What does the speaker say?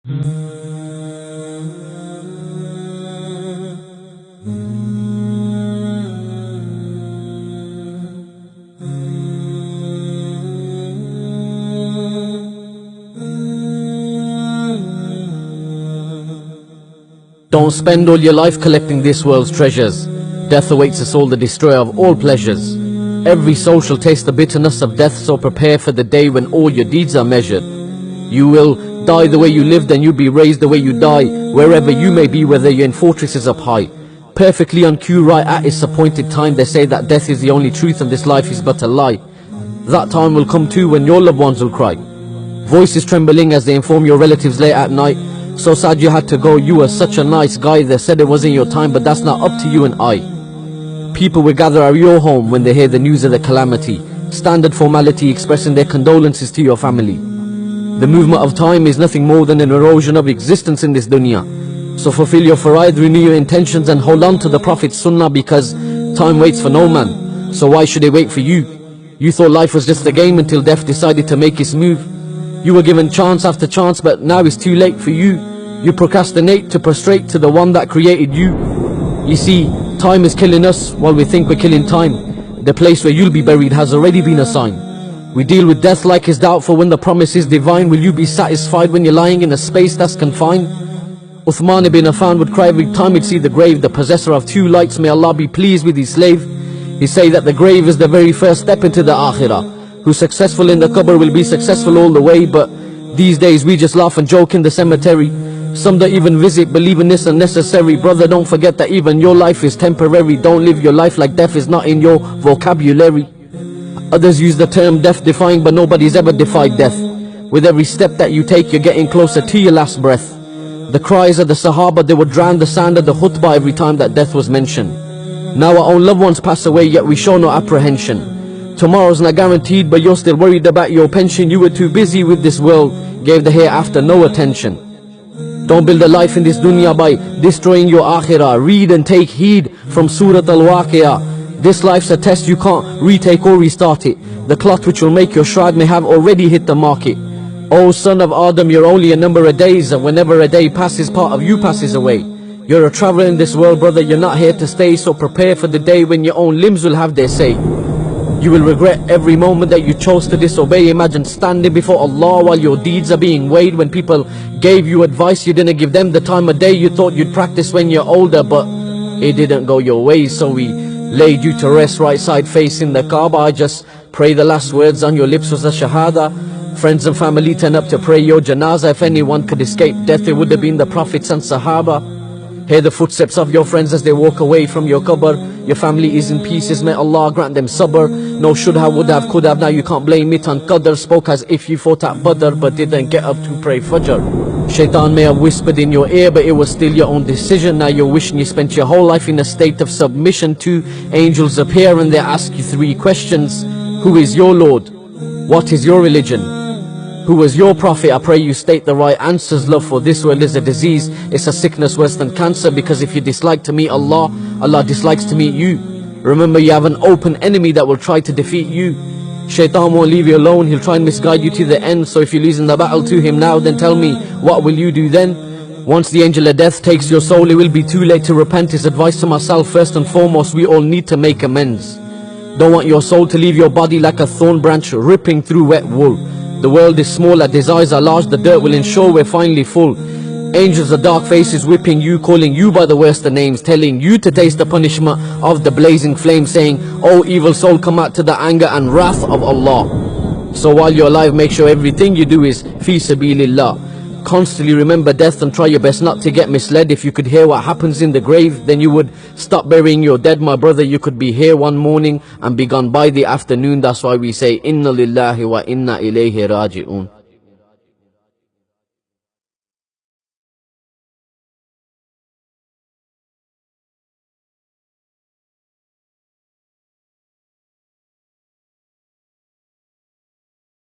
Don't spend all your life collecting this world's treasures. Death awaits us all, the destroyer of all pleasures. Every soul shall taste the bitterness of death, so prepare for the day when all your deeds are measured. You will die the way you lived, and you'll be raised the way you die, wherever you may be, whether you're in fortresses up high. Perfectly on cue, right at its appointed time, they say that death is the only truth and this life is but a lie. That time will come too when your loved ones will cry. Voices trembling as they inform your relatives late at night. So sad you had to go, you were such a nice guy. They said it wasn't your time, but that's not up to you and I. People will gather at your home when they hear the news of the calamity. Standard formality expressing their condolences to your family. The movement of time is nothing more than an erosion of existence in this dunya. So fulfill your faraid, renew your intentions, and hold on to the Prophet's sunnah, because time waits for no man. So why should it wait for you? You thought life was just a game until death decided to make its move. You were given chance after chance, but now it's too late for you. You procrastinate to prostrate to the one that created you. You see, time is killing us while we think we're killing time. The place where you'll be buried has already been assigned. We deal with death like it's doubtful when the promise is divine. Will you be satisfied when you're lying in a space that's confined? Uthman ibn Affan would cry every time he'd see the grave, the possessor of two lights, may Allah be pleased with his slave. He say that the grave is the very first step into the akhirah. Who's successful in the qabr will be successful all the way, but these days we just laugh and joke in the cemetery. Some don't even visit, believing this unnecessary. Brother, don't forget that even your life is temporary. Don't live your life like death is not in your vocabulary. Others use the term death defying, but nobody's ever defied death. With every step that you take, you're getting closer to your last breath. The cries of the Sahaba, they would drown the sound of the khutbah every time that death was mentioned. Now our own loved ones pass away, yet we show no apprehension. Tomorrow's not guaranteed, but you're still worried about your pension. You were too busy with this world, gave the hereafter no attention. Don't build a life in this dunya by destroying your akhirah. Read and take heed from Surah Al-Waqi'ah. This life's a test, you can't retake or restart it. The cloth which will make your shroud may have already hit the market. O son of Adam, you're only a number of days, and whenever a day passes, part of you passes away. You're a traveler in this world, brother, you're not here to stay, so prepare for the day when your own limbs will have their say. You will regret every moment that you chose to disobey. Imagine standing before Allah while your deeds are being weighed. When people gave you advice, you didn't give them the time of day you thought you'd practice when you're older, but it didn't go your way, so we laid you to rest right side facing the Kaaba. I just pray the last words on your lips was a shahada. Friends and family turn up to pray your janazah. If anyone could escape death, it would have been the Prophets and Sahaba. Hear the footsteps of your friends as they walk away from your qabr. Your family is in pieces, may Allah grant them sabr. No should have, would have, could have, now you can't blame it on qadr. Spoke as if you fought at Badr, but didn't get up to pray Fajr. Shaitan may have whispered in your ear, but it was still your own decision. Now you're wishing you spent your whole life in a state of submission. Two angels appear and they ask you three questions. Who is your Lord? What is your religion? Who was your prophet? I pray you state the right answers. Love for this world is a disease. It's a sickness worse than cancer, because if you dislike to meet Allah, Allah dislikes to meet you. Remember, you have an open enemy that will try to defeat you. Shaitan won't leave you alone. He'll try and misguide you to the end. So if you're losing the battle to him now, then tell me, what will you do then? Once the angel of death takes your soul, it will be too late to repent. His advice to myself, first and foremost, we all need to make amends. Don't want your soul to leave your body like a thorn branch ripping through wet wool. The world is small, our desires are large, the dirt will ensure we're finally full. Angels of dark faces whipping you, calling you by the worst of names, telling you to taste the punishment of the blazing flame, saying, "O evil soul, come out to the anger and wrath of Allah." So while you're alive, make sure everything you do is fi sabilillah. Constantly remember death and try your best not to get misled. If you could hear what happens in the grave, then you would stop burying your dead. My brother, you could be here one morning and be gone by the afternoon. That's why we say, Inna lillahi wa inna ilayhi raji'un.